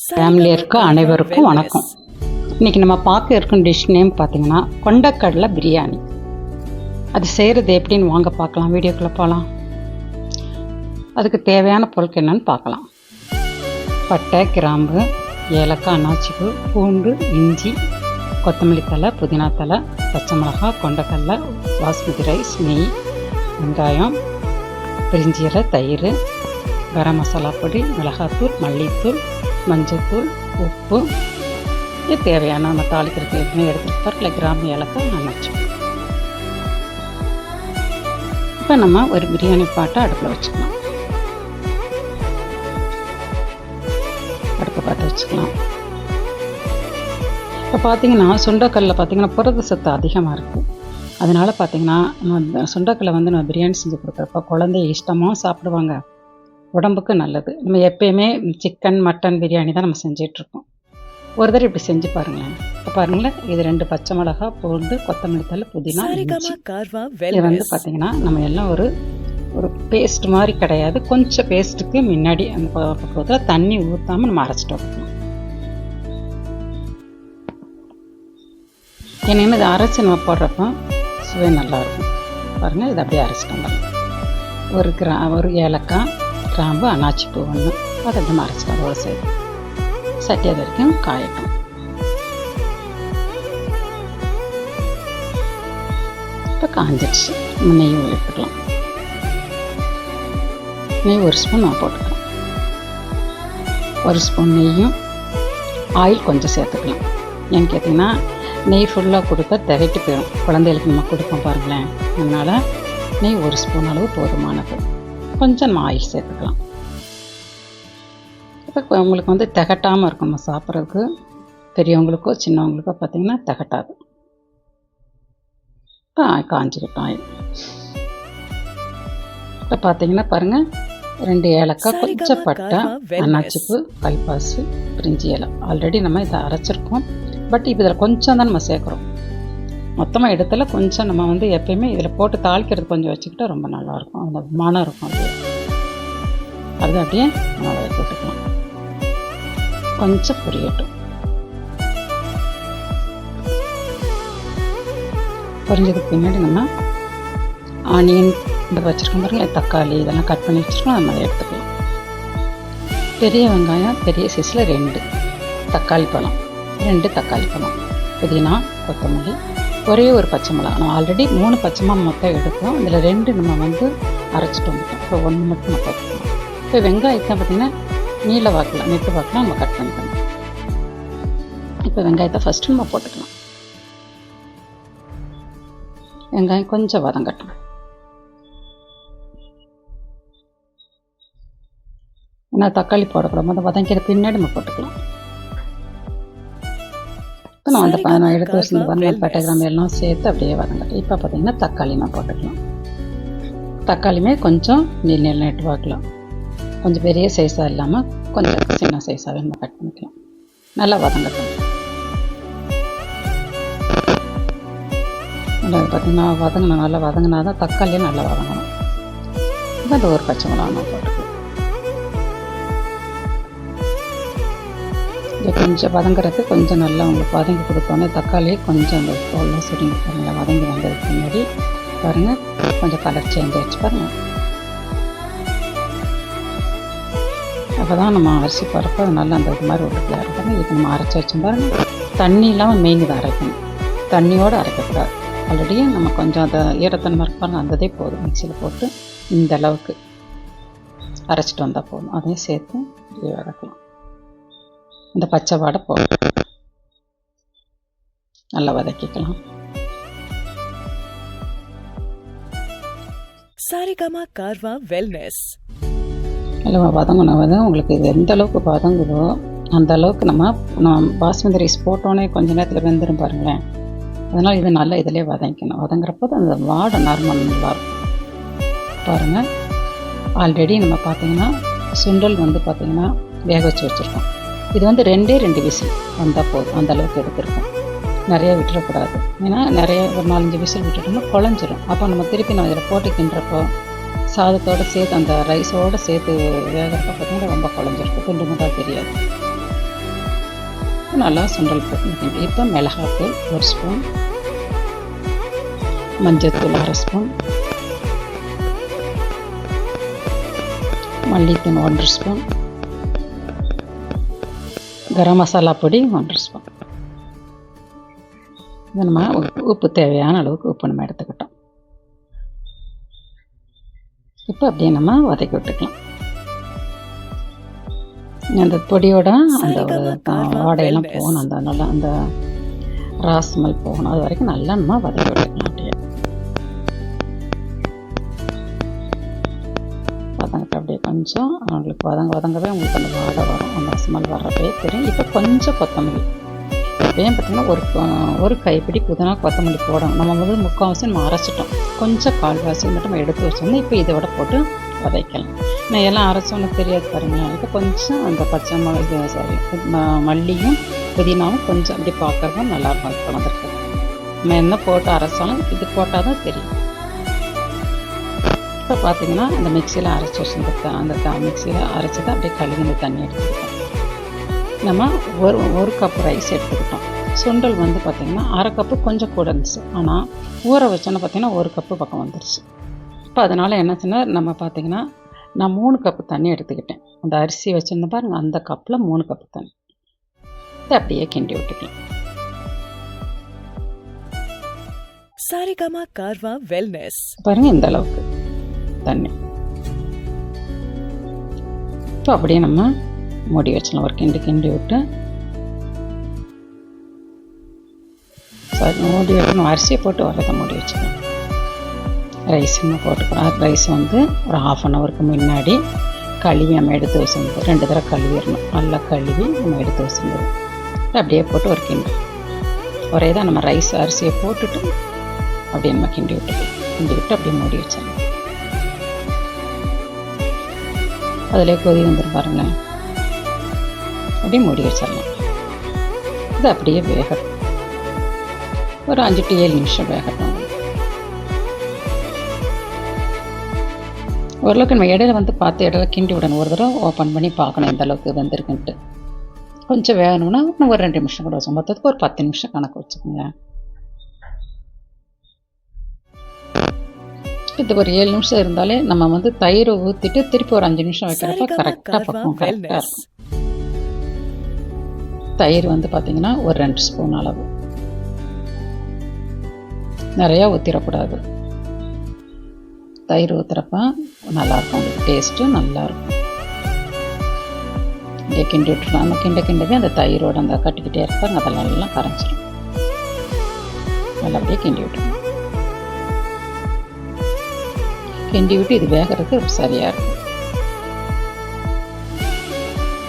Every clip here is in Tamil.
ஃபேமிலியில் இருக்க அனைவருக்கும் வணக்கம். இன்றைக்கி நம்ம பார்க்க இருக்கும் டிஷ் நேம் பார்த்திங்கன்னா கொண்டக்கடலை பிரியாணி. அது செய்கிறது எப்படின்னு வாங்க பார்க்கலாம். வீடியோக்குள்ளே போகலாம். அதுக்கு தேவையான பொருட்கள் என்னென்னு பார்க்கலாம். பட்டை, கிராம்பு, ஏலக்காய், அன்னாச்சிப்பூ, பூண்டு, இஞ்சி, கொத்தமல்லி தழை, புதினா தழை, பச்சை மிளகாய், கொண்டக்கடலை, பாஸ்மதி ரைஸ், நெய், வெங்காயம், பிரிஞ்சி இலை, தயிர், கரம் மசாலா பொடி, மிளகாத்தூள், மல்லித்தூள், மஞ்சத்தூள், உப்பு, இது தேவையான நம்ம தாளிக்கிறதுக்கு எதுவுமே எடுத்துகிட்டு பருக்கில் கிராம்பு, ஏலக்காய், அன்னாச்சிப்பூ. இப்போ நம்ம ஒரு பிரியாணி பாட்டை அடுப்பில் வச்சுக்கலாம். அடுப்பு பாட்டை வச்சுக்கலாம். இப்போ பார்த்திங்கன்னா சுண்டைக்கல்ல பார்த்திங்கன்னா புரத சத்து அதிகமாக இருக்குது. அதனால் பார்த்திங்கன்னா நம்ம சுண்டைக்கல்லை வந்து நம்ம பிரியாணி செஞ்சு கொடுக்குறப்ப குழந்தை இஷ்டமாக சாப்பிடுவாங்க. உடம்புக்கு நல்லது. நம்ம எப்பயுமே சிக்கன், மட்டன் பிரியாணி தான் நம்ம செஞ்சிட்ருக்கோம். ஒரு தடவை இப்படி செஞ்சு பாருங்களேன். இப்போ பாருங்களேன், இது 2 பச்சை மிளகா, பூண்டு, கொத்தமல்லி தழை, புதினா, இஞ்சி. இது வந்து பார்த்திங்கன்னா நம்ம எல்லாம் ஒரு பேஸ்ட் மாதிரி கிடையாது. கொஞ்சம் பேஸ்ட்டுக்கு முன்னாடி அந்த பக்கத்தில் தண்ணி ஊற்றாமல் நம்ம அரைச்சிட்டு வைக்கணும். ஏன்னா இதை அரைச்சி நம்ம போடுறப்போ சுவை நல்லாயிருக்கும். பாருங்கள், இதை அப்படியே அரைச்சிட்டு வந்துடலாம். ஒரு ஏலக்காய், கிராம்பு, அன்னாச்சிப்பூ ஒன்று, அதை நம்ம அரைச்சிட்டு அதோடு சேர்த்து சட்டி அது வரைக்கும் காயட்டும். இப்போ காஞ்சிடுச்சு. நம்ம நெய் எடுத்துக்கலாம். நெய் 1 ஸ்பூன் நான் போட்டுக்கலாம். 1 ஸ்பூன் நெய்யும் ஆயில் கொஞ்சம் சேர்த்துக்கலாம். ஏன்னு கேட்டிங்கன்னா நெய் ஃபுல்லாக கொடுத்தா திரட்டி போயிடும். குழந்தைகளுக்கு நம்ம கொடுப்போம் பாருங்களேன். அதனால் நெய் 1 ஸ்பூன் அளவு போதுமானது. கொஞ்சம் நம்ம ஆயில் சேர்த்துக்கலாம். இப்போ உங்களுக்கு வந்து திகட்டாமல் இருக்கும். நம்ம சாப்பிட்றதுக்கு பெரியவங்களுக்கோ சின்னவங்களுக்கோ பார்த்திங்கன்னா திகட்டாது. காஞ்சிக்கிட்டோம் ஆயில். இப்போ பார்த்திங்கன்னா பாருங்கள், 2 ஏலக்காய், கொஞ்சம் பட்டை, அன்னாச்சிப்பூ, கல்பாசி, பிரிஞ்சி இலை. ஆல்ரெடி நம்ம இதை அரைச்சிருக்கோம். பட் இப்போ இதில் கொஞ்சம் தான் நம்ம சேர்க்குறோம். மொத்தமாக இடத்துல கொஞ்சம் நம்ம வந்து எப்பயுமே இதில் போட்டு தாளிக்கிறது கொஞ்சம் வச்சுக்கிட்டா ரொம்ப நல்லாயிருக்கும். அந்த மனம் இருக்கும். அது அப்படியே நம்ம அதை போட்டுக்கலாம். கொஞ்சம் பொரியட்டும். பொரிஞ்சதுக்கு பின்னாடி நம்ம ஆனியன் இந்த வச்சுருக்கோம் பாருங்க, தக்காளி இதெல்லாம் கட் பண்ணி வச்சுருக்கோம். நம்ம அதை எடுத்துக்கலாம். பெரிய வெங்காயம் பெரிய சைஸில் 2 தக்காளி பழம், 2 தக்காளி பழம், புதினா, கொத்தமல்லி, ஒரே ஒரு பச்சை மிளகா. நம்ம ஆல்ரெடி 3 பச்சை மிளகா மொத்தம் எடுத்தோம். இதில் 2 நம்ம வந்து அரைச்சிட்டு வந்துட்டோம். இப்போ 1 மட்டும் நம்ம போட்டுக்கலாம். இப்போ வெங்காயத்தை பார்த்திங்கன்னா நீல வாக்கில், நெட்டு வாக்கில் நம்ம கட் பண்ணிக்கணும். இப்போ வெங்காயத்தை ஃபஸ்ட்டு நம்ம போட்டுக்கலாம். வெங்காயம் கொஞ்சம் வதங்கட்டும். ஏன்னா தக்காளி போடக்கூடாது. அதை வதங்கிற பின்னாடி நம்ம போட்டுக்கலாம். இப்போ நான் எடுத்து வச்சுருந்து பாருங்கள், பட்டை, கிராம்பு எல்லாம் சேர்த்து அப்படியே வதங்கட்டும். இப்போ பார்த்திங்கன்னா தக்காளி நான் போட்டுக்கலாம். தக்காளியுமே கொஞ்சம் நீல நெட்டு வாக்கில், கொஞ்சம் பெரிய சைஸாக இல்லாமல் கொஞ்சம் சின்ன சைஸாகவே நம்ம கட் பண்ணிக்கலாம். நல்லா வதங்கட்டும். நல்லா பார்த்திங்கன்னா நல்லா வதங்கினா தான் தக்காளியும் நல்லா வதங்கணும். இப்போ அந்த ஒரு பச்சை மிளகா நான் போட்டுக்கலாம். இது கொஞ்சம் வதங்குறது கொஞ்சம் நல்லா உங்களுக்கு வதங்கி கொடுத்தோன்னே தக்காளியே கொஞ்சம் அந்த தோல்லாம் சுருங்கி நல்லா வதங்கி வந்ததுக்கு முன்னாடி பாருங்கள், கொஞ்சம் கலர் சேஞ்ச் ஆகிடுச்சு பாருங்கள். அப்போ தான் நம்ம அரிசி போடுறப்போ அது நல்லா அந்த இது மாதிரி ஒரு கிளாக இருக்கும். இப்போ நம்ம அரைச்சி வச்சோம் பாருங்கள். தண்ணி இல்லாமல் மெயின் இதை அரைக்கணும். தண்ணியோடு அரைக்கக்கூடாது. ஆல்ரெடி நம்ம கொஞ்சம் அதை ஈரத்தன்மை இருப்பாங்க, அந்த இதே போதும். மிக்சியில் போட்டு இந்த அளவுக்கு அரைச்சிட்டு வந்தால் போதும். அதையும் சேர்த்து வதக்கலாம். இந்த பச்சை வாடை போதும். நல்லா வதக்கிக்கலாம். சாரிகமா கார்வா வெல்னஸ். நல்லா வதங்கணும். உங்களுக்கு இது எந்த அளவுக்கு வதங்குதோ அந்த அளவுக்கு நம்ம பாஸ்மதி ரைஸ் போட்டோன்னே கொஞ்சம் நேரத்தில் வெந்துடும் பாருங்களேன். அதனால் இது நல்லா இதிலே வதங்கிக்கணும். வதங்குறப்போ அந்த வாடை நார்மல் நல்லாயிருக்கும். பாருங்கள், ஆல்ரெடி நம்ம பார்த்திங்கன்னா சுண்டல் வந்து பார்த்திங்கன்னா வேக வச்சு வச்சுருக்கோம். இது வந்து 2 விசில் வந்தால் போதும். அந்த அளவுக்கு எடுத்துருக்கோம். நிறைய விட்டுறக்கூடாது. ஏன்னா நிறைய ஒரு 4-5 விசில் விட்டுட்டோம்னா குழஞ்சிரும். அப்போ நம்ம திருப்பி நம்ம இதில் போட்டு கிண்டுறப்போ சாதத்தோடு சேர்த்து அந்த ரைஸோடு சேர்த்து வேகிறப்ப பார்த்திங்கன்னா ரொம்ப குழஞ்சிருக்கும். துண்டு மட்டும் தெரியாது. நல்லா சுண்டல் போட்டு இப்போ மிளகாத்தூள் 1 ஸ்பூன், மஞ்சத்தூள் 1/2 ஸ்பூன், மல்லித்தூள் 1 ஸ்பூன், கரம் மசாலா பொடி 1 ஸ்பூன். இது நம்ம உப்பு தேவையான அளவுக்கு உப்பு நம்ம எடுத்துக்கிட்டோம். இப்போ அப்படியே நம்ம வதக்கி விட்டுக்கலாம். அந்த பொடியோட அந்த வாடையெல்லாம் போகணும், அந்த நல்லா அந்த ராஸ்மல் போகணும், அது வரைக்கும் நல்லா நம்ம வதக்கி விட்டுக்கலாம். அப்படியே வதங்கிட்டு அப்படியே கொஞ்சம் உங்களுக்கு வதங்கவே உங்களுக்கு அந்த வாடை வரும், அந்த ஸ்மெல் வர்றப்பே தெரியும். இப்போ கொஞ்சம் கொத்தமல்லி, ஏன் பார்த்திங்கன்னா ஒரு கைப்பிடி புதினா கொத்தமல்லி போடணும். நம்ம வந்து முக்கால்வாசி நம்ம அரைச்சிட்டோம், கொஞ்சம் கால்வாசி மட்டும் நம்ம எடுத்து வச்சோம்னா இப்போ இதோட போட்டு வதக்கலாம். நான் எல்லாம் அரைச்சோன்னு தெரியாது பாருங்களேன். இப்போ கொஞ்சம் அந்த பச்சை மல்லியும் புதினாவும் கொஞ்சம் அப்படி பார்க்குறப்ப நல்லாயிருக்கும். அது குழந்தைருக்கு நம்ம என்ன போட்டு அரைச்சாலும் இது போட்டால் தான் தெரியும். இப்போ பார்த்திங்கன்னா அந்த மிக்சியில் அரைச்சி வச்சுருந்த அந்த மிக்சியில் அரைச்சதை அப்படியே கழுவி இந்த தண்ணி எடுத்துக்கிட்டோம். நம்ம ஒரு கப் ரைஸ் எடுத்துக்கிட்டோம். சுண்டல் வந்து பார்த்திங்கன்னா 1/2 கப்பு கொஞ்சம் கூட இருந்துச்சு, ஆனால் ஊற வச்சோன்னு பார்த்திங்கன்னா 1 கப்பு பக்கம் வந்துருச்சு. இப்போ அதனால் என்ன சொன்னால் நம்ம பார்த்திங்கன்னா நான் 3 கப்பு தண்ணி எடுத்துக்கிட்டேன். அந்த அரிசி வச்சுருந்த பாருங்கள், அந்த கப்பில் 3 கப்பு தண்ணி அப்படியே கிண்டி விட்டுக்கலாம். சாரிகமா கார்வா வெல்னஸ் பாருங்கள் இந்த அளவுக்கு தண்ணி. இப்போ அப்படியே நம்ம மூடி வச்சிடலாம். ஒரு கிண்டி விட்டு மூடி வைக்கணும். அரிசியை போட்டு வரதை மூடி வச்சுக்கணும். ரைஸ் நம்ம போட்டுக்கிறோம். ரைஸ் வந்து ஒரு 1/2 ஹவருக்கு முன்னாடி கழுவி நம்ம எடுத்து வச்சுருந்தோம். 2 தடவை கழுவிடணும். நல்லா கழுவி நம்ம எடுத்து வச்சுருந்தோம். அப்படியே போட்டு ஒரு ஒரே தான் நம்ம ரைஸ் அரிசியை போட்டுட்டு அப்படியே நம்ம கிண்டி விட்டு அப்படியே மூடி வச்சிடணும். அதில் கொதி வந்துடும் பாருங்களேன். அப்படியே மூடி வச்சிடலாம். இது அப்படியே வேகட்டும். ஒரு 5 to 7 நிமிஷம் வேகட்டும். ஓரளவுக்கு நம்ம இடையில வந்து பார்த்து இடையில கிண்டி விடணும். ஒரு தடவை ஓப்பன் பண்ணி பார்க்கணும் எந்த அளவுக்கு வெந்திருக்குன்ட்டு. கொஞ்சம் வேகணும்னா இன்னும் ஒரு 2 நிமிஷம் கூட வச்சோம். மொத்தத்துக்கு ஒரு 10 நிமிஷம் கணக்கு வச்சுக்கோங்க. இது ஒரு 7 நிமிஷம் இருந்தாலே நம்ம வந்து தயிரை ஊற்றிட்டு திருப்பி ஒரு 5 நிமிஷம் வைக்கிறப்ப கரெக்டாக பக்கம் கரெக்டாக இருக்கும். தயிர் வந்து பார்த்திங்கன்னா ஒரு 2 ஸ்பூன் அளவு, நிறையா ஊற்றிடக்கூடாது. தயிர் ஊற்றுறப்ப நல்லாயிருக்கும், உங்களுக்கு டேஸ்ட்டு நல்லாயிருக்கும். அப்படியே கிண்டி விட்டுருலாம். அந்த கிண்டவே அந்த தயிரோட அந்த கட்டிக்கிட்டே இருப்பாங்க, அதெல்லாம் நல்லா கரைஞ்சிடும். நல்லா அப்படியே கிண்டி விட்டுருணும். கிண்டி விட்டு இது வேகிறதுக்கு சரியாக இருக்கும்.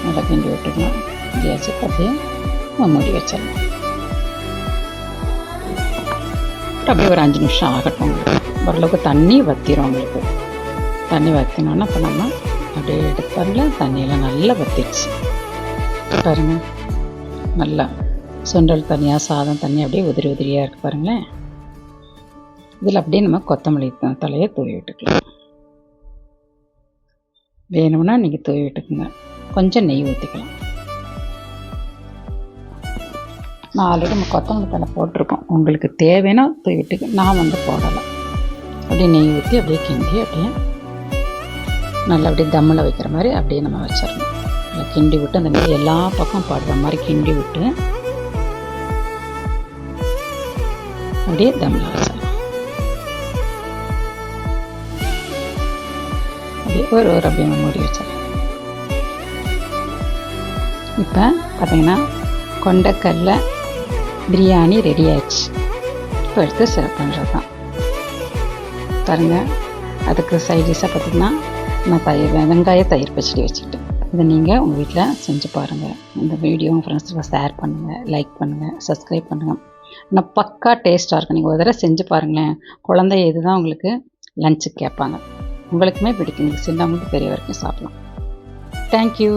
நல்லா கிண்டி விட்டுக்கலாம். வச்சு அப்படியே மூடி வச்சிடலாம். அப்படியே ஒரு 5 நிமிஷம் ஆகட்டும். ஓரளவுக்கு தண்ணி வற்றிடும். உங்களுக்கு தண்ணி வற்றினோன்னா இப்போ நம்ம அப்படியே எடுத்தாங்கள தண்ணியெல்லாம் நல்லா வற்றிடுச்சு பாருங்கள். நல்லா சுண்டல் தனியாக சாதம் தண்ணி அப்படியே உதிரியாக இருக்குது பாருங்களேன். இதில் அப்படியே நம்ம கொத்தமல்லி தலையை தூவி விட்டுக்கலாம். வேணும்னா நீங்கள் தூவி விட்டுக்குங்க. கொஞ்சம் நெய் ஊற்றிக்கலாம். நான் ஆல்ரெடி நம்ம கொத்தமல்லி தலை போட்டிருக்கோம். உங்களுக்கு தேவைன்னா தூவிட்டுக்கு, நான் வந்து போடலை. அப்படியே நெய் ஊற்றி அப்படியே கிண்டி அப்படியே நல்லா அப்படியே தம்மில் வைக்கிற மாதிரி அப்படியே நம்ம வச்சிடணும். நல்லா கிண்டி விட்டு அந்த நெய் எல்லா பக்கம் படுற மாதிரி கிண்டி விட்டு அப்படியே தம்மில் வச்சிடலாம். அப்படியே ஒரு அப்படியே மூடி வச்சிடலாம். இப்போ பார்த்தீங்கன்னா கொண்டக்கடலை பிரியாணி ரெடி ஆயிடுச்சு. இப்போ எடுத்து சர்வ் பண்ணுறது தான் பாருங்கள். அதுக்கு சைட் டிஷ்ஷாக பார்த்திங்கன்னா நான் வெங்காய தயிர் பச்சடி வச்சுக்கிட்டேன். இதை நீங்கள் உங்கள் வீட்டில் செஞ்சு பாருங்கள். இந்த வீடியோ உங்கள் ஃப்ரெண்ட்ஸுக்கு ஷேர் பண்ணுங்கள், லைக் பண்ணுங்கள், சப்ஸ்கிரைப் பண்ணுங்கள். ஆனால் பக்கா டேஸ்ட்டாக இருக்கும். நீங்கள் ஒரு தடவை செஞ்சு பாருங்களேன். குழந்தை இது தான் உங்களுக்கு லஞ்சுக்கு கேட்பாங்க. உங்களுக்குமே பிடிக்கும். நீங்கள் சின்னவங்களுக்கு பெரிய வரைக்கும் சாப்பிடலாம். தேங்க்யூ.